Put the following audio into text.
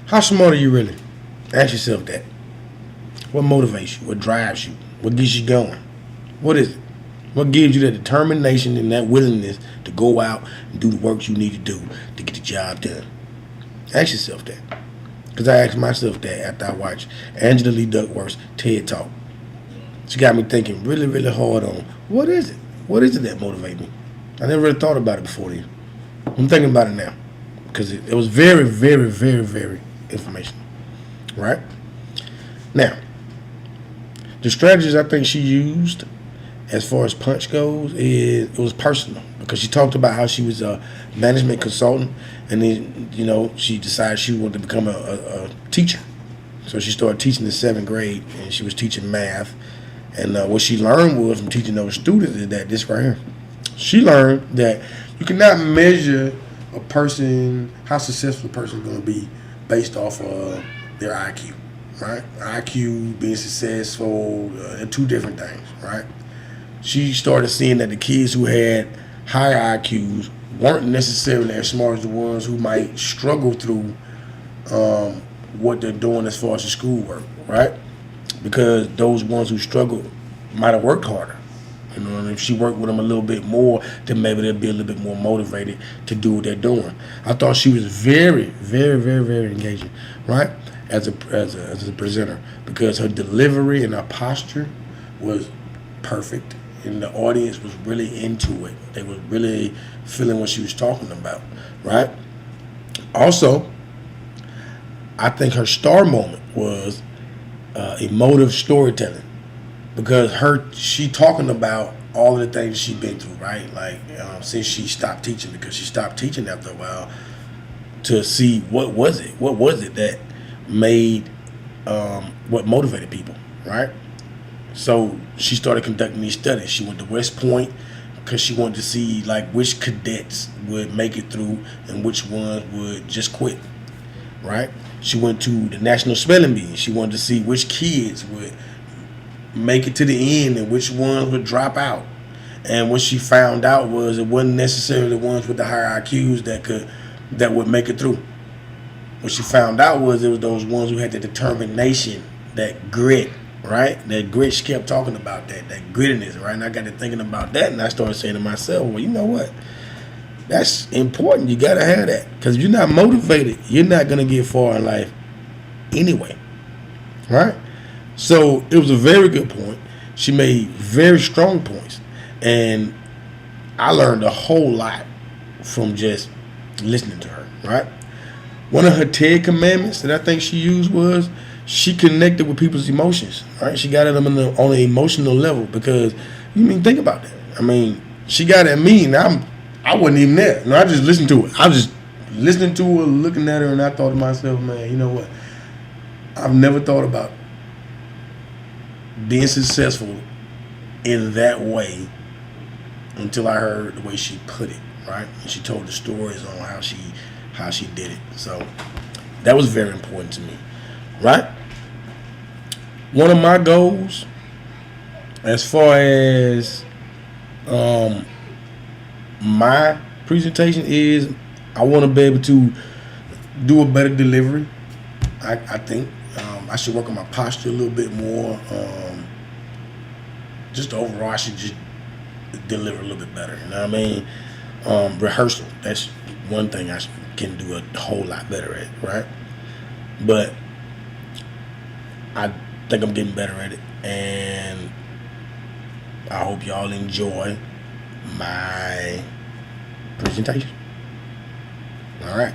How smart are you really? Ask yourself that. What motivates you? What drives you? What gets you going? What is it? What gives you that determination and that willingness to go out and do the work you need to do to get the job done? Ask yourself that. Because I asked myself that after I watched Angela Lee Duckworth's TED Talk. She got me thinking really, really hard on what is it? What is it that motivates me? I never really thought about it before then. I'm thinking about it now. Because it was very, very, very, very informational. Right? Now, the strategies I think she used as far as punch goes is it was personal because she talked about how she was a management consultant and then she decided she wanted to become a teacher. So she started teaching in 7th grade and she was teaching math. And what she learned was from teaching those students is that this right here. She learned that you cannot measure a person, how successful a person is going to be based off of their IQ, right? IQ, being successful, two different things, right? She started seeing that the kids who had higher IQs weren't necessarily as smart as the ones who might struggle through what they're doing as far as the schoolwork, right? Because those ones who struggle might have worked harder. And if she worked with them a little bit more, then maybe they'll be a little bit more motivated to do what they're doing. I thought she was very, very, very, very engaging, right? As a presenter, because her delivery and her posture was perfect, and the audience was really into it. They were really feeling what she was talking about, right? Also, I think her star moment was emotive storytelling, because she talking about all of the things she's been through, right? Like since she stopped teaching, because she stopped teaching after a while, to see what was it that made what motivated people, right? So she started conducting these studies. She went to West Point because she wanted to see like which cadets would make it through and which ones would just quit, right? She went to the National Spelling Bee. She wanted to see which kids would make it to the end and which ones would drop out. And what she found out was it wasn't necessarily the ones with the higher IQs that would make it through. What she found out was it was those ones who had the determination, that grit, right? That grit, she kept talking about that grittiness, right? And I got to thinking about that, and I started saying to myself, well, you know what? That's important. You got to have that. Because if you're not motivated, you're not going to get far in life anyway, right? So it was a very good point. She made very strong points. And I learned a whole lot from just listening to her, right? One of her TED commandments that I think she used was she connected with people's emotions, right? She got at them on an emotional level, because think about that. I mean, she got at me, and I wasn't even there. I just listened to it. I was just listening to her, looking at her, and I thought to myself, man, you know what? I've never thought about being successful in that way until I heard the way she put it, right? And she told the stories on how she did it. So that was very important to me, right? One of my goals, as far as my presentation, is I want to be able to do a better delivery. I think I should work on my posture a little bit more. Just overall, I should just deliver a little bit better. You know what I mean? Rehearsal, that's one thing I can do a whole lot better at, right? But I think I'm getting better at it, and I hope y'all enjoy my presentation. All right.